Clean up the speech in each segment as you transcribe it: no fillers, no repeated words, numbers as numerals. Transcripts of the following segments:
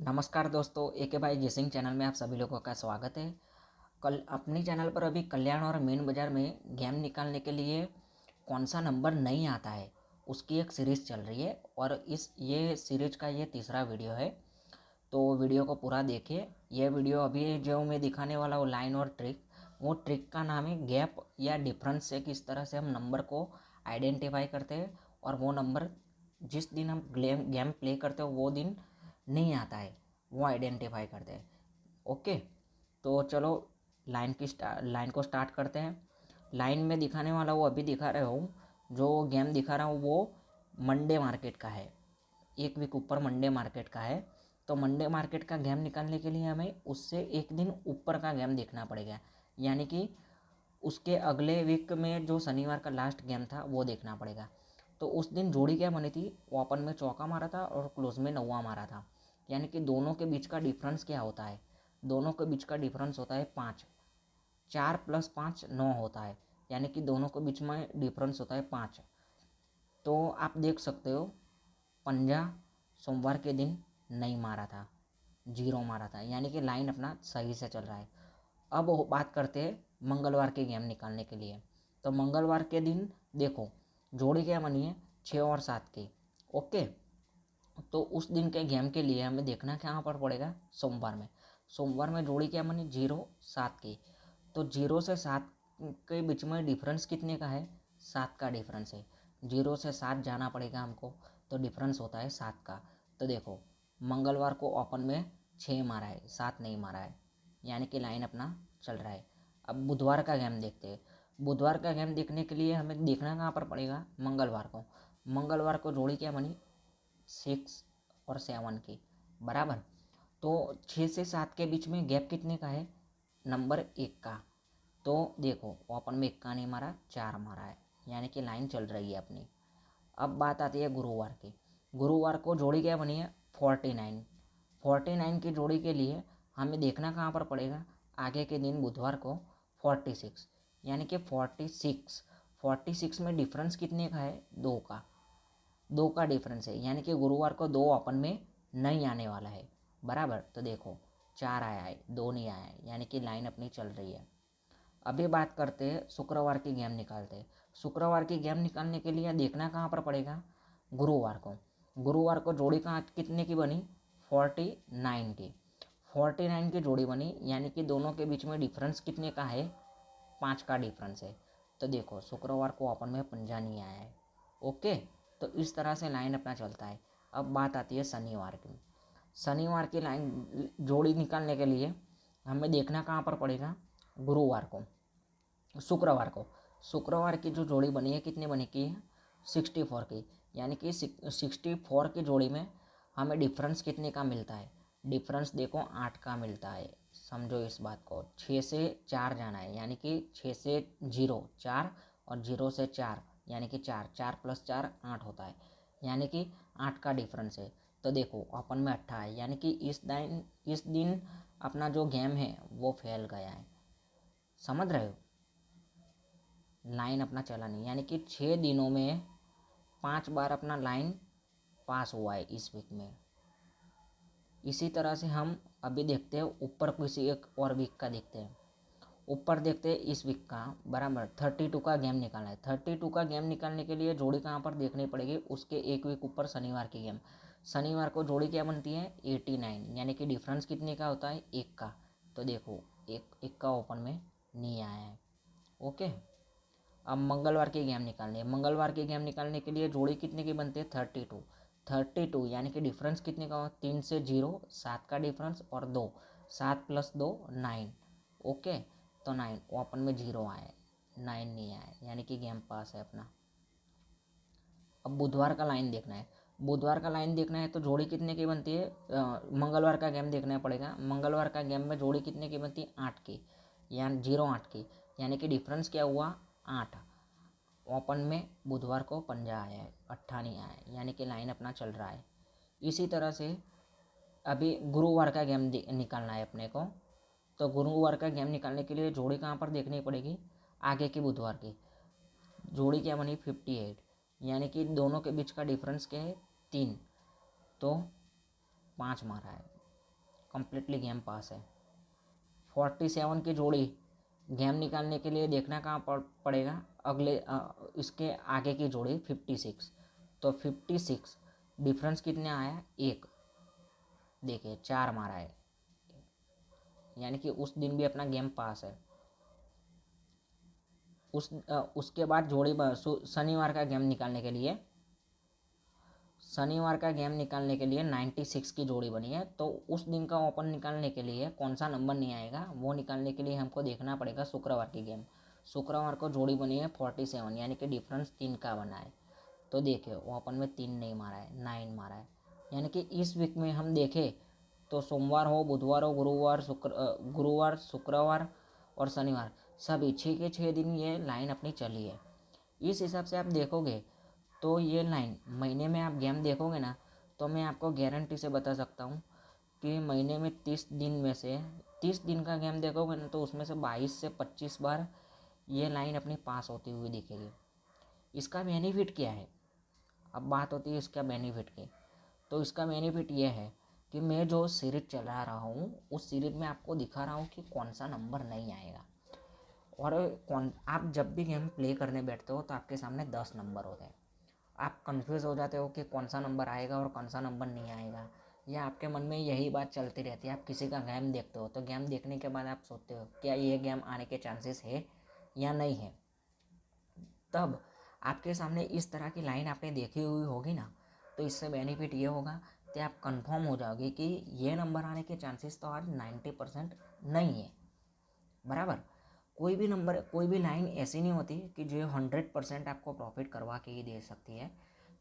नमस्कार दोस्तों, एके भाई गेसिंग चैनल में आप सभी लोगों का स्वागत है। कल अपने चैनल पर अभी कल्याण और मेन बाज़ार में गेम निकालने के लिए कौन सा नंबर नहीं आता है उसकी एक सीरीज़ चल रही है और ये सीरीज का ये तीसरा वीडियो है। तो वीडियो को पूरा देखिए। ये वीडियो अभी जो मैं दिखाने वाला हूँ लाइन और ट्रिक, वो ट्रिक का नाम है गैप या डिफरेंस से किस तरह से हम नंबर को आइडेंटिफाई करते हैं और वो नंबर जिस दिन हम गेम प्ले करते हो वो दिन नहीं आता है, वो आइडेंटिफाई करते हैं। ओके, तो चलो लाइन को स्टार्ट करते हैं। लाइन में दिखाने वाला वो अभी दिखा रहा हूँ, जो गेम दिखा रहा हूँ वो मंडे मार्केट का है। एक वीक ऊपर मंडे मार्केट का है। तो मंडे मार्केट का गेम निकालने के लिए हमें उससे एक दिन ऊपर का गेम देखना पड़ेगा, यानी कि उसके अगले वीक में जो शनिवार का लास्ट गेम था वो देखना पड़ेगा। तो उस दिन जोड़ी क्या बनी थी, ओपन में चौका मारा था और क्लोज में नौवा मारा था। यानी कि दोनों के बीच का डिफरेंस क्या होता है, दोनों के बीच का डिफरेंस होता है 5। 4 + 5 9 होता है, यानी कि दोनों के बीच में डिफरेंस होता है 5। तो आप देख सकते हो पंजा सोमवार के दिन नहीं मारा था, 0 मारा था, यानी कि लाइन अपना सही से चल रहा है। अब बात करते हैं मंगलवार के गेम निकालने के लिए। तो मंगलवार के दिन देखो जोड़ी क्या बनी है, 6 और 7 की। ओके, तो उस दिन के गेम के लिए हमें देखना कहाँ पर पड़ेगा, सोमवार में जोड़ी क्या बनी, 0 7 की। तो 0 से 7 के बीच में डिफरेंस कितने का है, 7 का डिफरेंस है। 0 से 7 जाना पड़ेगा हमको, तो डिफरेंस होता है 7 का। तो देखो मंगलवार को ओपन में 6 मारा है, 7 नहीं मारा है, यानी कि लाइन अपना चल रहा है। अब बुधवार का गेम देखते हैं। बुधवार का गेम देखने के लिए हमें देखना कहाँ पर पड़ेगा, मंगलवार को जोड़ी क्या बनी, 6 और 7 की, बराबर। तो 6 से 7 के बीच में गैप कितने का है, नंबर 1 का। तो देखो ओपन में 1 का नहीं मारा, 4 मारा है, यानी कि लाइन चल रही है अपनी। अब बात आती है गुरुवार की। गुरुवार को जोड़ी क्या बनी है, 49। 49 की जोड़ी के लिए हमें देखना कहाँ पर पड़ेगा, आगे के दिन बुधवार को 46, यानी कि 46 में डिफरेंस कितने का है, 2 का। 2 का डिफरेंस है, यानी कि गुरुवार को 2 ओपन में नहीं आने वाला है, बराबर। तो देखो 4 आया है, 2 नहीं आया है, यानी कि लाइन अपनी चल रही है। अभी बात करते हैं शुक्रवार की गेम निकालते हैं। शुक्रवार की गेम निकालने के लिए देखना कहाँ पर पड़ेगा, गुरुवार को जोड़ी कहाँ कितने की बनी, 49 की। 49 की जोड़ी बनी, यानी कि दोनों के बीच में डिफरेंस कितने का है, 5 का डिफरेंस है। तो देखो शुक्रवार को ओपन में पंजा नहीं आया है। ओके, तो इस तरह से लाइन अपना चलता है। अब बात आती है शनिवार की। शनिवार की लाइन जोड़ी निकालने के लिए हमें देखना कहाँ पर पड़ेगा, गुरुवार को शुक्रवार को शुक्रवार की जो जोड़ी बनी है कितनी बनी की है, 64 की। यानी कि 64 की जोड़ी में हमें डिफरेंस कितने का मिलता है, डिफरेंस देखो 8 का मिलता है। समझो इस बात को, 6 से 4 जाना है, यानी कि 6 से 0 4 और 0 से 4 यानी कि 4 4 + 4 8 होता है, यानी कि 8 का डिफरेंस है। तो देखो ओपन में 8 है, यानी कि इस दिन अपना जो गेम है वो फैल गया है। समझ रहे हो, लाइन अपना चला नहीं, यानी कि 6 दिनों में 5 बार अपना लाइन पास हुआ है इस वीक में। इसी तरह से हम अभी देखते हैं ऊपर किसी एक और वीक का देखते हैं। ऊपर देखते हैं इस वीक का, बराबर 32 का गेम निकालना है। 32 का गेम निकालने के लिए जोड़ी कहाँ पर देखनी पड़ेगी, उसके एक वीक ऊपर शनिवार की गेम। शनिवार को जोड़ी क्या बनती है, 89, यानी कि डिफरेंस कितने का होता है, 1 का। तो देखो एक का ओपन में नहीं आया है। ओके, अब मंगलवार की गेम निकालनी है। मंगलवार की गेम निकालने के लिए जोड़ी कितने की बनती है, 32, यानी कि डिफरेंस कितने का, 3 से 0 7 का डिफरेंस और 2, 7 + 2 9। ओके, तो 9 ओपन में 0 आया है, 9 नहीं आया है, यानी कि गेम पास है अपना। अब बुधवार का लाइन देखना है। बुधवार का लाइन देखना है तो जोड़ी कितने की बनती है, मंगलवार का गेम देखना पड़ेगा। मंगलवार का गेम में जोड़ी कितने की बनती है, 8 की, यानी 0 8 की, यानी कि डिफरेंस क्या हुआ, 8। ओपन में बुधवार को पंजा आया है, 8 नहीं आया है, यानी कि लाइन अपना चल रहा है। इसी तरह से अभी गुरुवार का गेम निकालना है अपने को। तो गुरुवार का गेम निकालने के लिए जोड़ी कहाँ पर देखनी पड़ेगी, आगे की बुधवार की। जोड़ी क्या बनी, 58, यानी कि दोनों के बीच का डिफरेंस क्या है, 3। तो 5 मारा है, कम्प्लीटली गेम पास है। 47 की जोड़ी गेम निकालने के लिए देखना कहाँ पड़ेगा, अगले इसके आगे की जोड़ी 56। तो 56 डिफरेंस कितने आया, 1। देखिए 4 मारा है, यानी कि उस दिन भी अपना गेम पास है। उसके बाद जोड़ी शनिवार का गेम निकालने के लिए 96 की जोड़ी बनी है। तो उस दिन का ओपन निकालने के लिए कौन सा नंबर नहीं आएगा, वो निकालने के लिए हमको देखना पड़ेगा शुक्रवार की गेम। शुक्रवार को जोड़ी बनी है 47, यानी कि डिफरेंस 3 का बना है। तो देखिए ओपन में 3 नहीं मारा है, 9 मारा है। यानी कि इस वीक में हम देखें तो सोमवार हो, बुधवार हो, गुरुवार, शुक्रवार और शनिवार, सभी 6 के 6 दिन ये लाइन अपनी चली है। इस हिसाब से आप देखोगे तो ये लाइन महीने में आप गेम देखोगे ना, तो मैं आपको गारंटी से बता सकता हूँ कि महीने में 30 दिन में से 30 दिन का गेम देखोगे ना, तो उसमें से 22 से 25 बार ये लाइन अपनी पास होती हुई दिखेगी। इसका बेनिफिट क्या है, अब बात होती है इसका बेनिफिट की। तो इसका बेनिफिट ये है कि मैं जो सीरीज चला रहा हूँ उस सीरीज में आपको दिखा रहा हूँ कि कौन सा नंबर नहीं आएगा। और आप जब भी गेम प्ले करने बैठते हो तो आपके सामने 10 नंबर होते हैं। आप कंफ्यूज हो जाते हो कि कौन सा नंबर आएगा और कौन सा नंबर नहीं आएगा, या आपके मन में यही बात चलती रहती है। आप किसी का गेम देखते हो तो गेम देखने के बाद आप सोचते हो क्या ये गेम आने के चांसेस है या नहीं है। तब आपके सामने इस तरह की लाइन आपने देखी हुई होगी ना, तो इससे बेनिफिट ये होगा कि आप कंफर्म हो जाओगे कि ये नंबर आने के चांसेस तो आज 90% नहीं है। बराबर, कोई भी नंबर, कोई भी लाइन ऐसी नहीं होती कि जो 100% आपको प्रॉफिट करवा के ही दे सकती है।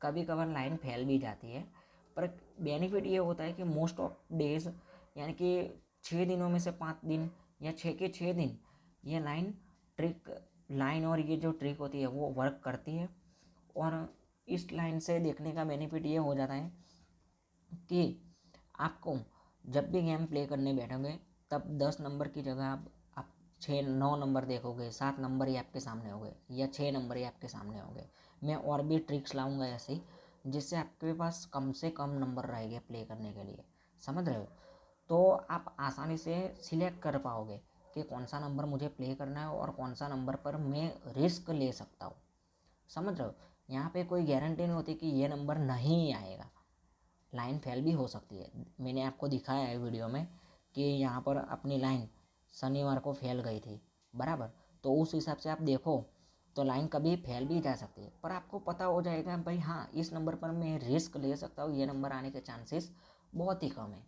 कभी कभार लाइन फैल भी जाती है, पर बेनिफिट ये होता है कि मोस्ट ऑफ डेज, यानी कि 6 दिनों में से 5 दिन या 6 के 6 दिन ये लाइन और ये जो ट्रिक होती है वो वर्क करती है। और इस लाइन से देखने का बेनिफिट ये हो जाता है कि आपको जब भी गेम प्ले करने बैठोगे तब 10 नंबर की जगह आप 6-9 नंबर देखोगे, 7 नंबर ही आपके सामने होंगे या 6 नंबर ही आपके सामने होंगे। मैं और भी ट्रिक्स लाऊंगा ऐसे, जिससे आपके पास कम से कम नंबर रहेंगे प्ले करने के लिए। समझ रहे हो? तो आप आसानी से सिलेक्ट कर पाओगे कि कौन सा नंबर मुझे प्ले करना है और कौन सा नंबर पर मैं रिस्क ले सकता हूँ। समझ रहे हो? यहाँ पे कोई गारंटी नहीं होती कि ये नंबर नहीं आएगा, लाइन फेल भी हो सकती है। मैंने आपको दिखाया है वीडियो में कि यहाँ पर अपनी लाइन शनिवार को फेल गई थी, बराबर। तो उस हिसाब से आप देखो तो लाइन कभी फेल भी जा सकती है, पर आपको पता हो जाएगा भाई हाँ इस नंबर पर मैं रिस्क ले सकता हूँ, ये नंबर आने के चांसेस बहुत ही कम है।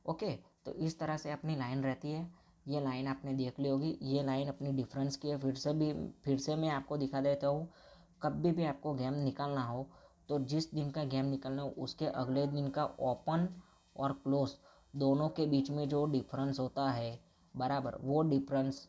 ओके, तो इस तरह से अपनी लाइन रहती है। ये लाइन आपने देख ली होगी, ये लाइन अपनी डिफरेंस की है। फिर से मैं आपको दिखा देता हूँ। कभी भी आपको गेम निकालना हो तो जिस दिन का गेम निकालना हो उसके अगले दिन का ओपन और क्लोज दोनों के बीच में जो डिफरेंस होता है, बराबर, वो डिफरेंस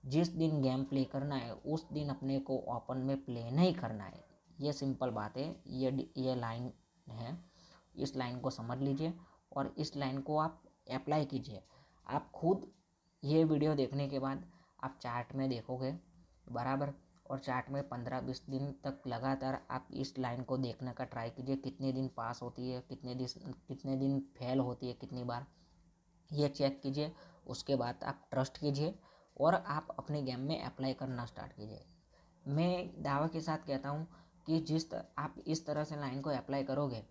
जिस दिन गेम प्ले करना है उस दिन अपने को ओपन में प्ले नहीं करना है। ये सिंपल बात है। ये लाइन है, इस लाइन को समझ लीजिए और इस लाइन को आप अप्लाई कीजिए। आप खुद ये वीडियो देखने के बाद आप चार्ट में देखोगे, बराबर, और चार्ट में 15-20 दिन तक लगातार आप इस लाइन को देखने का ट्राई कीजिए, कितने दिन पास होती है, कितने दिन फेल होती है, कितनी बार, ये चेक कीजिए। उसके बाद आप ट्रस्ट कीजिए और आप अपने गेम में अप्लाई करना स्टार्ट कीजिए। मैं दावे के साथ कहता हूँ कि आप इस तरह से लाइन को अप्लाई करोगे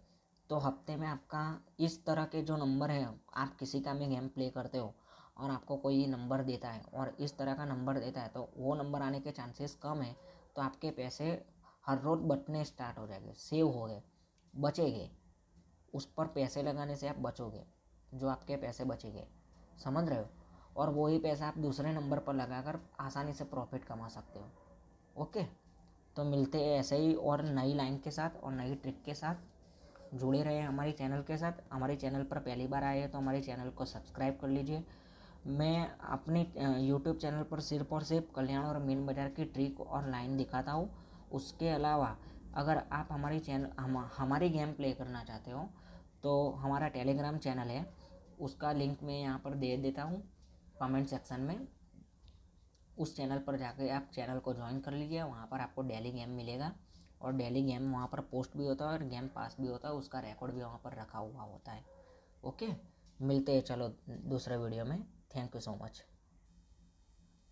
तो हफ्ते में आपका इस तरह के जो नंबर हैं, आप किसी का भी गेम प्ले करते हो और आपको कोई नंबर देता है और इस तरह का नंबर देता है, तो वो नंबर आने के चांसेस कम है। तो आपके पैसे हर रोज़ बचने स्टार्ट हो जाएंगे, सेव हो गए, बचेंगे। उस पर पैसे लगाने से आप बचोगे, जो आपके पैसे बचेंगे। समझ रहे हो? और वही पैसा आप दूसरे नंबर पर लगाकर आसानी से प्रॉफिट कमा सकते हो। ओके, तो मिलते हैं ऐसे ही और नई लाइन के साथ और नई ट्रिक के साथ। जुड़े रहे हमारे चैनल के साथ। हमारे चैनल पर पहली बार आए हैं तो हमारे चैनल को सब्सक्राइब कर लीजिए। मैं अपने यूट्यूब चैनल पर सिर्फ और सिर्फ कल्याण और मीन बाज़ार की ट्रिक और लाइन दिखाता हूँ। उसके अलावा अगर आप हमारी गेम प्ले करना चाहते हो तो हमारा टेलीग्राम चैनल है, उसका लिंक मैं यहाँ पर दे देता हूँ कमेंट सेक्शन में। उस चैनल पर जाके आप चैनल को ज्वाइन कर लीजिए, वहाँ पर आपको डेली गेम मिलेगा और डेली गेम वहाँ पर पोस्ट भी होता है और गेम पास भी होता है, उसका रिकॉर्ड भी वहाँ पर रखा हुआ होता है। ओके, मिलते हैं चलो दूसरे वीडियो में। Thank you so much.